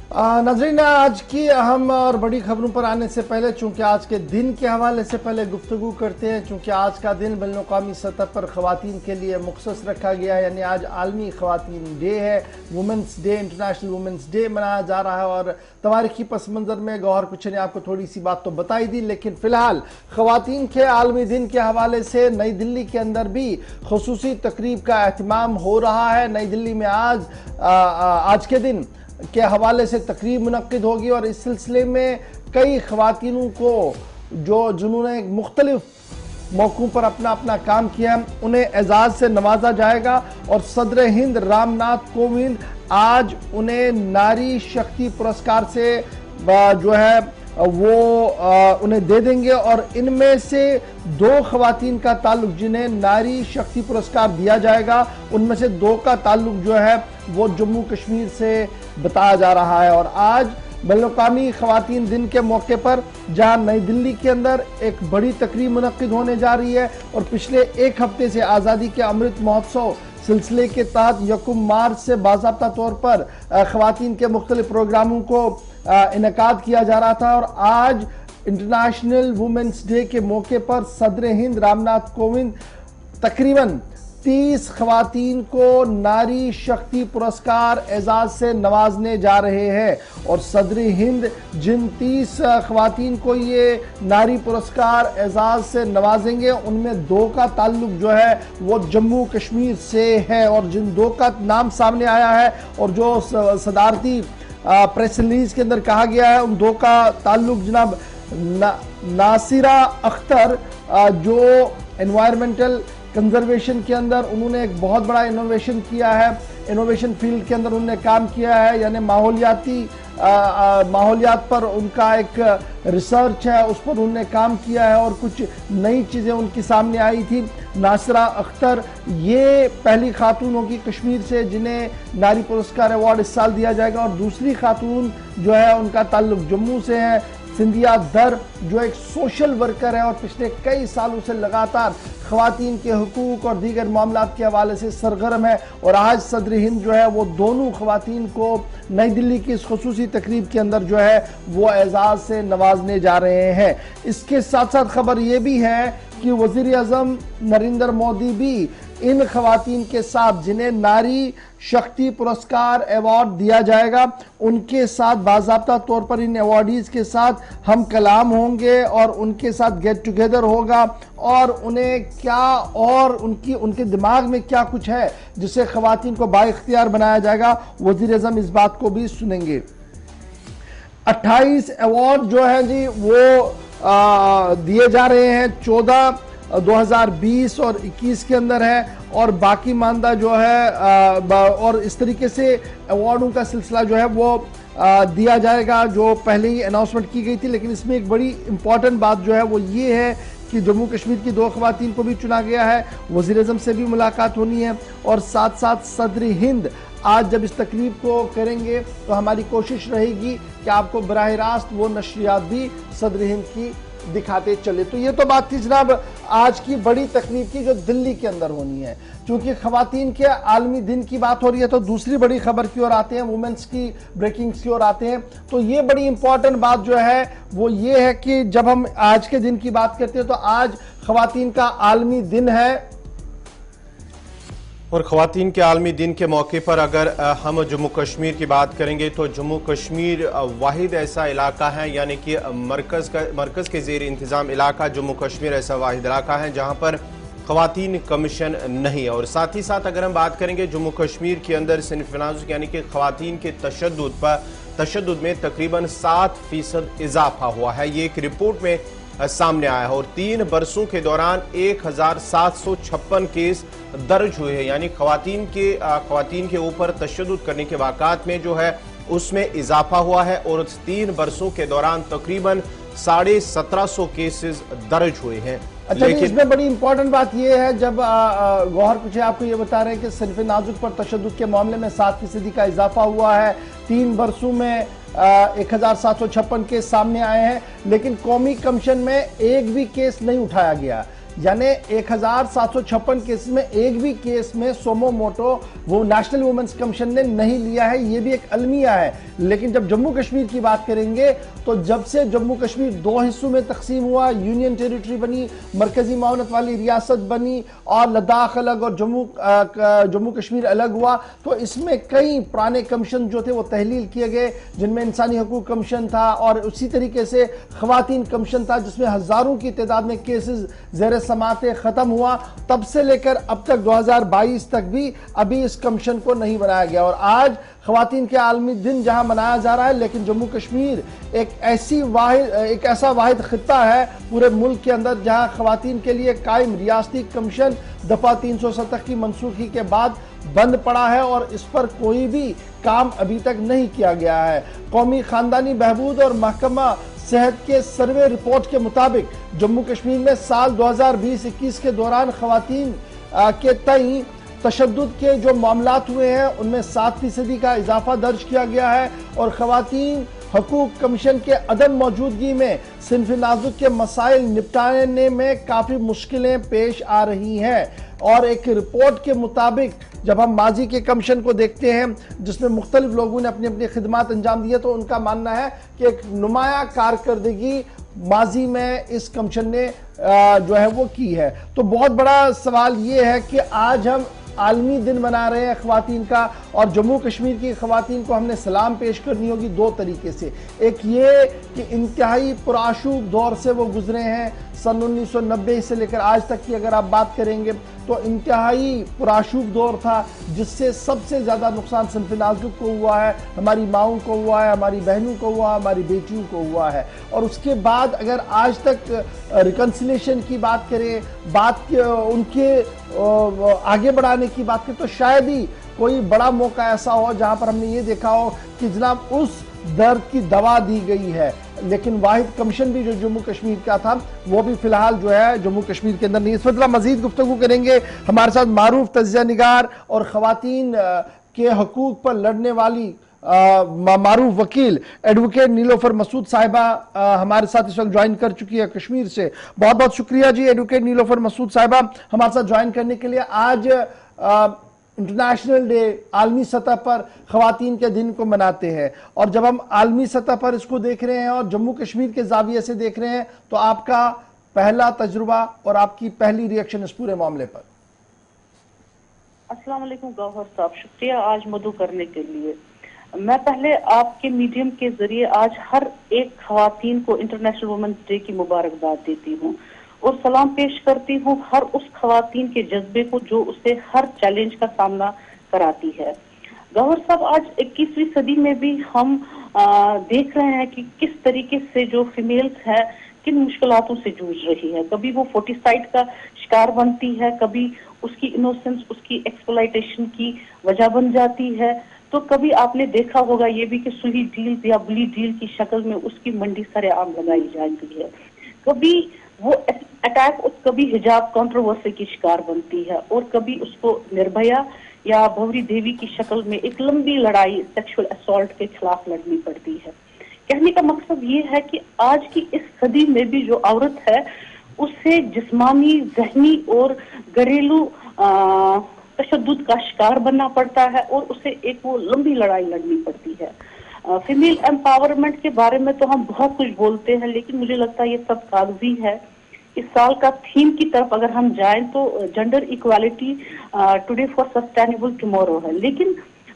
नाज़रीन, आज की अहम और बड़ी खबरों पर आने से पहले चूंकि आज के दिन के हवाले से पहले गुफ्तगू करते हैं, चूंकि आज का दिन बैनुल-अक़वामी सतह पर ख़वातीन के लिए मुख़स्सस रखा गया है, यानी आज आलमी ख़वातीन डे है, women's day, international women's day मनाया जा रहा है। और तवारीखी पस मंज़र में गौहर कुछ ने आपको थोड़ी सी बात तो बताई दी, लेकिन फ़िलहाल ख़वातीन के आलमी दिन के हवाले से नई दिल्ली के अंदर भी ख़ुसूसी तकरीब का एहतमाम हो रहा है। नई दिल्ली में आज के दिन के हवाले से तकरीब मुनक्किद होगी और इस सिलसिले में कई ख़वातीनों को जिन्होंने मुख्तलिफ मौक़ों पर अपना अपना काम किया उन्हें एजाज़ से नवाजा जाएगा। और सदर हिंद रामनाथ कोविंद आज उन्हें नारी शक्ति पुरस्कार से जो है वो उन्हें दे देंगे। और इनमें से 2 ख़वातीन का ताल्लुक जिन्हें नारी शक्ति पुरस्कार दिया जाएगा, उनमें से 2 का ताल्लुक जो है वो जम्मू कश्मीर से बताया जा रहा है। और आज बैनुल-अक़वामी ख़वातीन दिन के मौके पर जहां नई दिल्ली के अंदर एक बड़ी तकरीब मुनक्किद होने जा रही है और पिछले 1 हफ्ते से आज़ादी के अमृत महोत्सव सिलसिले के तहत 1 मार्च से बाज़ाब्ता तौर पर ख़वातीन के मुख्तलिफ प्रोग्रामों को इनेकाद किया जा रहा था। और आज इंटरनेशनल वुमेंस डे के मौके पर सदर हिंद रामनाथ कोविंद तकरीबन 30 ख़वातीन को नारी शक्ति पुरस्कार एजाज से नवाजने जा रहे हैं। और सदर हिंद जिन 30 ख़वातीन को ये नारी पुरस्कार एजाज से नवाजेंगे उनमें 2 का ताल्लुक जो है वो जम्मू कश्मीर से है। और जिन 2 का नाम सामने आया है और जो सदारती प्रेस रिलीज के अंदर कहा गया है, उन 2 का ताल्लुक जनाब नासिरा अख्तर जो एनवायरमेंटल कंजर्वेशन के अंदर उन्होंने एक बहुत बड़ा इनोवेशन किया है, इनोवेशन फील्ड के अंदर उन्होंने काम किया है, यानी माहौलियात पर उनका एक रिसर्च है, उस पर उन्होंने काम किया है और कुछ नई चीज़ें उनके सामने आई थी। नासिरा अख्तर ये पहली खातून होगी कश्मीर से जिन्हें नारी पुरस्कार अवार्ड इस साल दिया जाएगा। और दूसरी खातून जो है उनका ताल्लुक जम्मू से है, सिंधिया दर जो एक सोशल वर्कर है और पिछले कई सालों से लगातार ख़वातीन के हुकूक और दीगर मामलात के हवाले से सरगर्म है। और आज सदर हिंद जो है वो दोनों ख़वातीन को नई दिल्ली की इस खुसूसी तकरीब के अंदर जो है वो एजाज़ से नवाजने जा रहे हैं। इसके साथ साथ खबर ये भी है कि वज़ीर आज़म नरेंद्र मोदी भी इन ख़वातीन के साथ जिन्हें नारी शक्ति पुरस्कार अवार्ड दिया जाएगा उनके साथ बाज़ाब्ता तौर पर इन अवार्डीज़ के साथ हम कलाम होंगे और उनके साथ गेट टुगेदर होगा और उन्हें क्या और उनके दिमाग में क्या कुछ है जिससे ख़वातीन को बाइख्तियार बनाया जाएगा। वज़ीर आज़म इस बात को भी सुनेंगे। 28 अवार्ड जो है जी वो दिए जा रहे हैं, 14 2020 और 21 के अंदर है और बाकी मानदा जो है और इस तरीके से अवार्डों का सिलसिला जो है वो दिया जाएगा जो पहले ही अनाउंसमेंट की गई थी। लेकिन इसमें एक बड़ी इंपॉर्टेंट बात जो है वो ये है कि जम्मू कश्मीर की 2 ख़वातीन को भी चुना गया है, वज़ीर आज़म से भी मुलाकात होनी है और साथ साथ सदर हिंद आज जब इस तकरीब को करेंगे तो हमारी कोशिश रहेगी कि आपको बराह रास्त वो नशरियात भी सदर हिंद की दिखाते चले। तो ये तो बात थी जनाब आज की बड़ी तकरीब की जो दिल्ली के अंदर होनी है। क्योंकि ख़वातीन के आलमी दिन की बात हो रही है तो दूसरी बड़ी खबर की ओर आते हैं, वुमेन्स की ब्रेकिंग्स की ओर आते हैं। तो ये बड़ी इंपॉर्टेंट बात जो है वो ये है कि जब हम आज के दिन की बात करते हैं तो आज ख़वातीन का आलमी दिन है। और ख़वातीन के आलमी दिन के मौके पर अगर हम जम्मू कश्मीर की बात करेंगे तो जम्मू कश्मीर वाहिद ऐसा इलाका है, यानी कि मरकज़ के ज़ेर इंतज़ाम इलाका जम्मू कश्मीर ऐसा वाहिद इलाका है जहाँ पर ख़वातीन कमीशन नहीं है। और साथ ही साथ अगर हम बात करेंगे जम्मू कश्मीर के अंदर सिन्फ़ नाज़ुक यानी कि ख़वातीन के तशद्दुद में तकरीबन 7% इजाफा हुआ है, ये एक रिपोर्ट में सामने आया है। और 3 बरसों के दौरान 1756 केस दर्ज हुए हैं, यानी ख़वातीन के ऊपर तशद्दुद करने के वाक़ात में जो है उसमें इजाफा हुआ है। और 3 बरसों के दौरान तकरीबन 1750 केसेस दर्ज हुए हैं। अच्छा, लेकिन इसमें बड़ी इंपॉर्टेंट बात यह है जब गौहर कुछ आपको ये बता रहे हैं कि सिर्फ नाजुक पर तशद्दुद के मामले में 7% का इजाफा हुआ है, 3 बरसों में 1756 केस सामने आए हैं, लेकिन कौमी कमीशन में एक भी केस नहीं उठाया गया। यानी 1756 केस में एक भी केस में सोमो मोटो वो नेशनल वुमेन्स कमीशन ने नहीं लिया है, ये भी एक अलमिया है। लेकिन जब जम्मू कश्मीर की बात करेंगे तो जब से जम्मू कश्मीर दो हिस्सों में तकसीम हुआ, यूनियन टेरिटरी बनी, मरकजी मावनत वाली रियासत बनी और लद्दाख अलग और जम्मू कश्मीर अलग हुआ, तो इसमें कई पुराने कमीशन जो थे वो तहलील किए गए, जिनमें इंसानी हकूक कमीशन था और उसी तरीके से खवातीन कमीशन था, जिसमें हजारों की तादाद में केसेस ज़ेर समाते खत्म हुआ। तब से लेकर अब तक 2022 तक भी अभी इस कमीशन को नहीं बनाया गया। और आज खवातीन के आलमी दिन जहां मनाया जा रहा है, लेकिन जम्मू कश्मीर एक ऐसा वाहिद खित्ता है पूरे मुल्क के अंदर जहां खवातीन के लिए कायम रियासती कमीशन दफा 370 की मनसूखी के बाद बंद पड़ा है और इस पर कोई भी काम अभी तक नहीं किया गया है। कौमी खानदानी बहबूद और महकमा सेहत के सर्वे रिपोर्ट के मुताबिक जम्मू कश्मीर में साल 2020-21 के दौरान खवातीन के तई तशद्दुद के जो मामलात हुए हैं उनमें 7% का इजाफा दर्ज किया गया है और खवातीन हकूक कमीशन के अदम मौजूदगी में सिन्फ नाजुक के मसाइल निपटाने में काफ़ी मुश्किलें पेश आ रही हैं। और एक रिपोर्ट के मुताबिक जब हम माजी के कमीशन को देखते हैं जिसमें मुख्तलिफ लोगों ने अपनी अपनी खिदमात अंजाम दी है, तो उनका मानना है कि एक नुमाया कारकर्दगी माजी में इस कमीशन ने जो है वो की है। तो बहुत बड़ा सवाल ये है कि आज हम आलमी दिन मना रहे हैं खवातीन का और जम्मू कश्मीर की खवातीन को हमने सलाम पेश करनी होगी दो तरीके से। एक ये कि इंतहाई पुराशूब दौर से वो गुजरे हैं, सन 1990 से लेकर आज तक की अगर आप बात करेंगे तो इंतहाई पुराशूब दौर था जिससे सबसे ज़्यादा नुकसान सिन्फ नाजुक को हुआ है, हमारी माओं को हुआ है, हमारी बहनों को हुआ, हमारी बेटियों को हुआ है। और उसके बाद अगर आज तक रिकन्सिलेशन की बात करें, उनके आगे बढ़ाने की बात करें, तो शायद ही कोई बड़ा मौका ऐसा हो जहां पर हमने ये देखा हो कि जनाब उस दर्द की दवा दी गई है। लेकिन वाहिद कमीशन भी जो जम्मू कश्मीर का था वो भी फिलहाल जो है जम्मू कश्मीर के अंदर नहीं। इस वक्त मजीद गुफ्तगू करेंगे हमारे साथ मारूफ तजिया निगार और खवातीन के हकूक पर लड़ने वाली मारूफ वकील एडवोकेट नीलोफर मसूद साहिबा हमारे साथ इस वक्त ज्वाइन कर चुकी है कश्मीर से। बहुत बहुत शुक्रिया जी एडवोकेट नीलोफर मसूद साहिबा हमारे साथ ज्वाइन करने के लिए। आज इंटरनेशनल डे आलमी सतह पर खवातीन के दिन को मनाते हैं और जब हम आलमी सतह पर इसको देख रहे हैं और जम्मू कश्मीर के जाविये से देख रहे हैं तो आपका पहला तजुर्बा और आपकी पहली रिएक्शन इस पूरे मामले पर? अस्सलाम वालेकुम गौहर साहब, शुक्रिया आज मदू करने के लिए। मैं पहले आपके मीडियम के जरिए आज हर एक खवातीन को इंटरनेशनल वुमेन्स डे की मुबारकबाद देती हूँ और सलाम पेश करती हूँ हर उस खवातीन के जज्बे को जो उसे हर चैलेंज का सामना कराती है। गौहर साहब, आज 21वीं सदी में भी हम देख रहे हैं कि किस तरीके से जो फीमेल्स है किन मुश्किलातों से जूझ रही है। कभी वो फोर्टिसाइड का शिकार बनती है, कभी उसकी इनोसेंस उसकी एक्सप्लॉयटेशन की वजह बन जाती है, तो कभी आपने देखा होगा ये भी कि सुई डील या बुली डील की शक्ल में उसकी मंडी सरेआम लगाई जाती है। कभी वो अटैक कभी हिजाब कंट्रोवर्सी की शिकार बनती है और कभी उसको निर्भया या भौरी देवी की शक्ल में एक लंबी लड़ाई सेक्सुअल असॉल्ट के खिलाफ लड़नी पड़ती है। कहने का मकसद ये है कि आज की इस सदी में भी जो औरत है उसे जिस्मानी, ज़हनी और घरेलू तशद्दुद का शिकार बनना पड़ता है और उसे एक वो लंबी लड़ाई लड़नी पड़ती है। फीमेल एम्पावरमेंट के बारे में तो हम बहुत कुछ बोलते हैं, लेकिन मुझे लगता है ये सब कागजी है। इस साल का थीम की तरफ अगर हम जाएं तो gender equality today for sustainable tomorrow है। लेकिन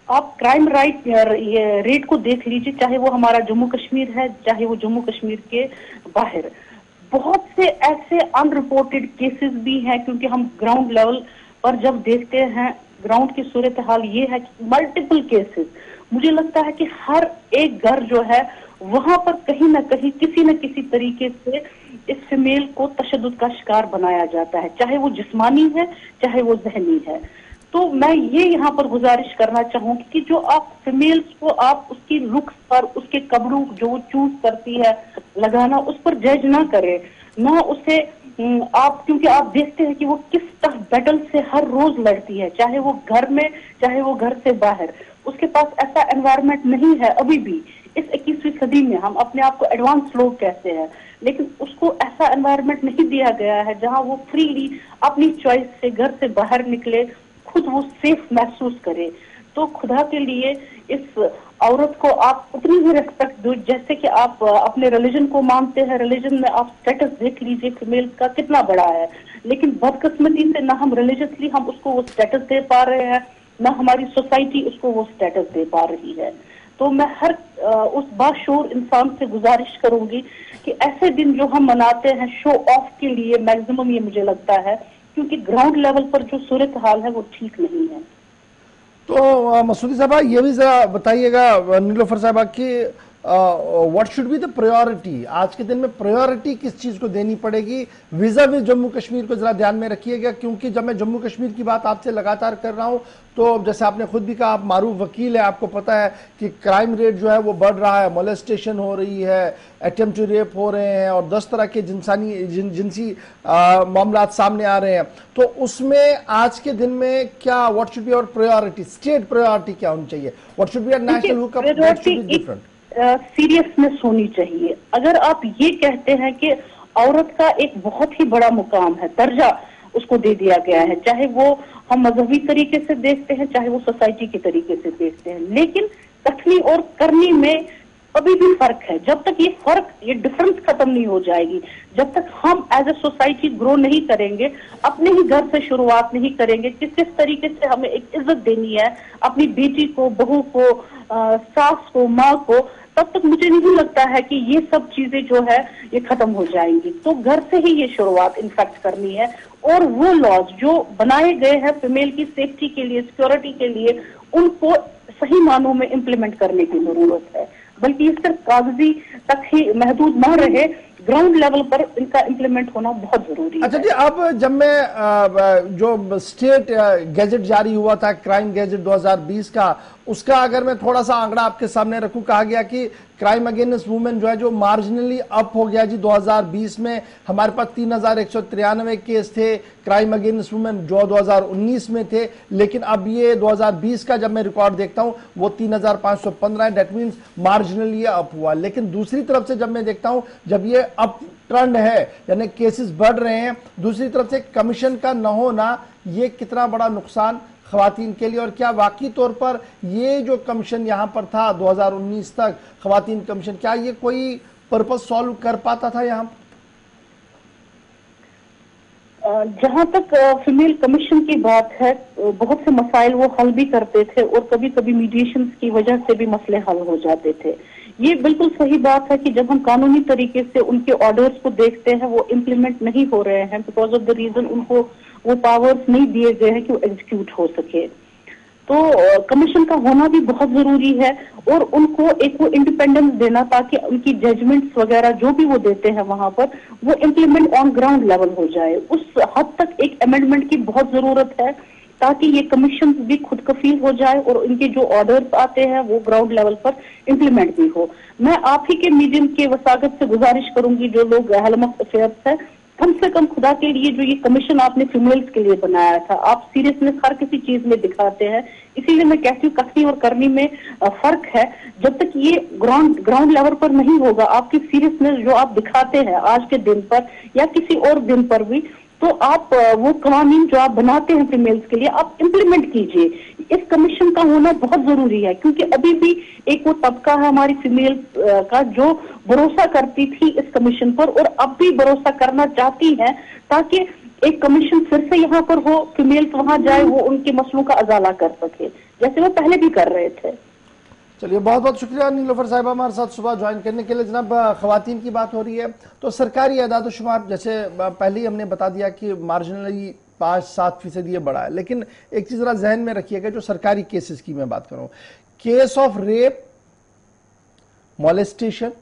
आप क्राइम रेट को देख लीजिए, चाहे वो हमारा जम्मू कश्मीर है चाहे वो जम्मू कश्मीर के बाहर, बहुत से ऐसे अनरिपोर्टेड केसेस भी हैं, क्योंकि हम ग्राउंड लेवल पर जब देखते हैं ग्राउंड की सूरत हाल ये है कि मल्टीपल केसेस, मुझे लगता है कि हर एक घर जो है वहां पर कहीं ना कहीं किसी न किसी तरीके से इस फीमेल को तशद्दुद का शिकार बनाया जाता है, चाहे वो जिस्मानी है चाहे वो ज़हनी है। तो मैं ये यहाँ पर गुजारिश करना चाहूंगी कि जो आप फीमेल्स को आप उसकी लुक्स पर, उसके कपड़ों जो वो चूज करती है लगाना, उस पर जज ना करें, ना उसे आप, क्योंकि आप देखते हैं कि वो किस टफ बैटल से हर रोज लड़ती है, चाहे वो घर में चाहे वो घर से बाहर। उसके पास ऐसा एनवायरनमेंट नहीं है अभी भी। इस 21वीं सदी में हम अपने आप को एडवांस लोग कहते हैं, लेकिन उसको ऐसा एनवायरनमेंट नहीं दिया गया है जहां वो फ्रीली अपनी चॉइस से घर से बाहर निकले, खुद वो सेफ महसूस करे। तो खुदा के लिए इस औरत को आप उतनी ही रिस्पेक्ट दो जैसे कि आप अपने रिलीजन को मानते हैं। रिलीजन में आप स्टेटस देख लीजिए फीमेल का कितना बड़ा है, लेकिन बदकिस्मती से ना हम रिलीजियसली हम उसको वो स्टेटस दे पा रहे हैं, ना हमारी सोसाइटी उसको वो स्टेटस दे पा रही है। तो मैं हर उस बाशऊर इंसान से गुजारिश करूंगी कि ऐसे दिन जो हम मनाते हैं शो ऑफ के लिए मैक्सिमम, ये मुझे लगता है क्योंकि ग्राउंड लेवल पर जो सूरत हाल है वो ठीक नहीं है। तो मसूदी साहबा ये भी जरा बताइएगा नीलोफर साहबा कि what should be the priority, आज के दिन में प्रायोरिटी किस चीज को देनी पड़ेगी वीजा विज जम्मू कश्मीर को जरा ध्यान में रखिएगा। क्योंकि जब मैं जम्मू कश्मीर की बात आपसे लगातार कर रहा हूं तो जैसे आपने खुद भी कहा, आप मारूफ वकील है, आपको पता है कि क्राइम रेट जो है वो बढ़ रहा है, मोलेस्टेशन हो रही है, अटेम्प्ट टू रेप हो रहे हैं और 10 तरह के जिनसी मामला सामने आ रहे हैं। तो उसमें आज के दिन में क्या what should be our priority, state priority क्या होनी चाहिए, what should be our national hookup, what should be different? Seriousness होनी चाहिए। अगर आप ये कहते हैं कि औरत का एक बहुत ही बड़ा मुकाम है, दर्जा उसको दे दिया गया है, चाहे वो हम मजहबी तरीके से देखते हैं चाहे वो सोसाइटी के तरीके से देखते हैं, लेकिन कथनी और करनी में अभी भी फर्क है। जब तक ये फर्क, ये डिफरेंस खत्म नहीं हो जाएगी, जब तक हम एज ए सोसाइटी ग्रो नहीं करेंगे, अपने ही घर से शुरुआत नहीं करेंगे कि किस तरीके से हमें एक इज्जत देनी है अपनी बेटी को, बहू को, सास को, माँ को, तब तक मुझे नहीं लगता है कि ये सब चीजें जो है ये खत्म हो जाएंगी। तो घर से ही ये शुरुआत इनफैक्ट करनी है और वो लॉज जो बनाए गए हैं फीमेल की सेफ्टी के लिए, सिक्योरिटी के लिए, उनको सही मानों में इम्प्लीमेंट करने की जरूरत है। बल्कि ये सिर्फ कागजी तक ही महदूद न रहे, ग्राउंड लेवल पर इनका इम्प्लीमेंट होना बहुत जरूरी है। अच्छा जी, अब जब मैं जो स्टेट गैजेट जारी हुआ था क्राइम गैजेट 2020 का, उसका अगर मैं थोड़ा सा आंकड़ा आपके सामने रखूं, कहा गया कि क्राइम अगेंस्ट वुमेन जो है जो मार्जिनली अप हो गया जी। 2020 में हमारे पास 3193 केस थे क्राइम अगेंस्ट वुमेन जो 2019 में थे, लेकिन अब ये 2020 का जब मैं रिकॉर्ड देखता हूं वो 3515 है, डेट मीन्स मार्जिनली ये अप हुआ। लेकिन दूसरी तरफ से जब मैं देखता हूं, जब ये अप ट्रेंड है यानी केसेस बढ़ रहे हैं, दूसरी तरफ से कमीशन का न होना, ये कितना बड़ा नुकसान खवातीन के लिए, और क्या वाकई तौर पर ये जो कमीशन यहां पर था 2019 तक खवातीन कमीशन, क्या ये कोई पर्पस सॉल्व कर पाता था यहां? जहां तक फीमेल कमीशन की बात है, बहुत से मसाइल वो हल भी करते थे और कभी कभी मीडिएशन की वजह से भी मसले हल हो जाते थे। ये बिल्कुल सही बात है कि जब हम कानूनी तरीके से उनके ऑर्डर्स को देखते हैं वो इम्प्लीमेंट नहीं हो रहे हैं, बिकॉज ऑफ द रीजन उनको वो पावर्स नहीं दिए गए हैं कि वो एग्जीक्यूट हो सके। तो कमीशन का होना भी बहुत जरूरी है और उनको एक वो इंडिपेंडेंस देना ताकि उनकी जजमेंट्स वगैरह जो भी वो देते हैं वहां पर वो इम्प्लीमेंट ऑन ग्राउंड लेवल हो जाए। उस हद तक एक अमेंडमेंट की बहुत जरूरत है ताकि ये कमीशन भी खुद कफील हो जाए और इनके जो ऑर्डर्स आते हैं वो ग्राउंड लेवल पर इम्प्लीमेंट भी हो। मैं आप ही के मीडियम के वसागत से गुजारिश करूंगी, जो लोग हेल्म ऑफ अफेयर्स है, कम से कम खुदा के लिए जो ये कमीशन आपने फीमेल्स के लिए बनाया था, आप सीरियसनेस हर किसी चीज में दिखाते हैं। इसीलिए मैं कहती हूँ कथनी और करनी में फर्क है। जब तक ये ग्राउंड लेवल पर नहीं होगा, आपकी सीरियसनेस जो आप दिखाते हैं आज के दिन पर या किसी और दिन पर भी, तो आप वो कानून जो आप बनाते हैं फीमेल्स के लिए आप इम्प्लीमेंट कीजिए। इस कमीशन का होना बहुत जरूरी है क्योंकि अभी भी एक वो तबका है हमारी फीमेल का जो भरोसा करती थी इस कमीशन पर और अब भी भरोसा करना चाहती है ताकि एक कमीशन फिर से यहाँ पर हो, फीमेल्स वहां जाए, वो उनके मसलों का अजाला कर सके जैसे वो पहले भी कर रहे थे। चलिए, बहुत बहुत शुक्रिया नीलोफर साहिबा हमारे साथ सुबह ज्वाइन करने के लिए। जनाब, खवातीन की बात हो रही है तो सरकारी एदाद-ओ-शुमार जैसे पहले ही हमने बता दिया कि मार्जिनली 5-7% ये बढ़ा है, लेकिन एक चीज जरा जहन में रखिएगा, जो सरकारी केसेस की मैं बात करूं, केस ऑफ रेप, मोलेस्टेशन,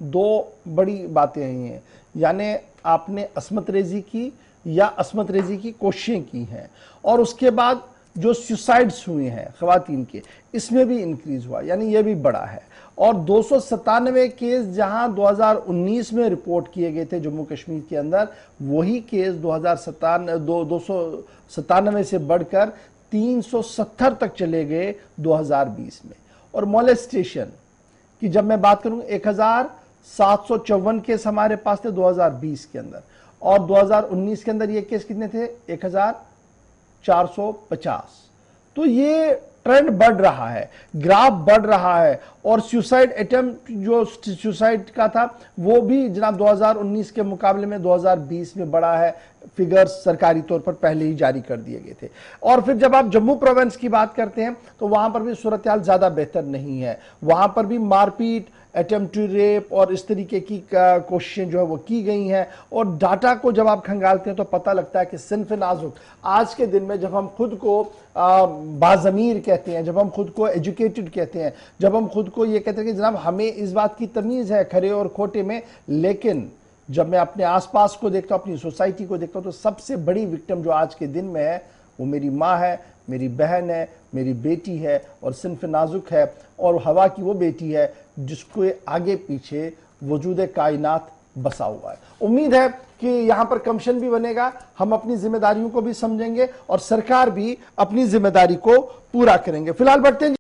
दो बड़ी बातें आई हैं, यानी आपने असमत रेजी की या असमत रेजी की कोशिशें की हैं, और उसके बाद जो सुसाइड्स हुए हैं खवातीन के, इसमें भी इंक्रीज हुआ, यानी ये भी बड़ा है। और 297 केस जहां 2019 में रिपोर्ट किए गए थे जम्मू कश्मीर के अंदर, वही केस 297 से बढ़कर 370 तक चले गए 2020 में। और मोलेस्टेशन की जब मैं बात करूं, 754 केस हमारे पास थे 2020 के अंदर, और 2019 के अंदर ये केस कितने थे? 1450। तो ये ट्रेंड बढ़ रहा है, ग्राफ बढ़ रहा है। और सुसाइड अटेम्प्ट जो सुसाइड का था वो भी जनाब 2019 के मुकाबले में 2020 में बढ़ा है। फिगर्स सरकारी तौर पर पहले ही जारी कर दिए गए थे। और फिर जब आप जम्मू प्रोविंस की बात करते हैं तो वहां पर भी सूरत हाल ज्यादा बेहतर नहीं है। वहां पर भी मारपीट, अटेम्प्ट टू रेप और इस तरीके की कोशिशें जो है वो की गई हैं। और डाटा को जब आप खंगालते हैं तो पता लगता है कि सिन्फ नाजुक आज के दिन में जब हम खुद को बाज़मीर कहते हैं, जब हम खुद को एजुकेटेड कहते हैं, जब हम खुद को ये कहते हैं कि जनाब हमें इस बात की तमीज़ है खरे और खोटे में, लेकिन जब मैं अपने आसपास को देखता हूं, अपनी सोसाइटी को देखता हूं, तो सबसे बड़ी विक्टिम जो आज के दिन में है वो मेरी माँ है, मेरी बहन है, मेरी बेटी है और सिन्फ नाजुक है। और हवा की वो बेटी है जिसको आगे पीछे वजूद कायनात बसा हुआ है। उम्मीद है कि यहां पर कमीशन भी बनेगा, हम अपनी जिम्मेदारियों को भी समझेंगे और सरकार भी अपनी जिम्मेदारी को पूरा करेंगे। फिलहाल बढ़ते हैं।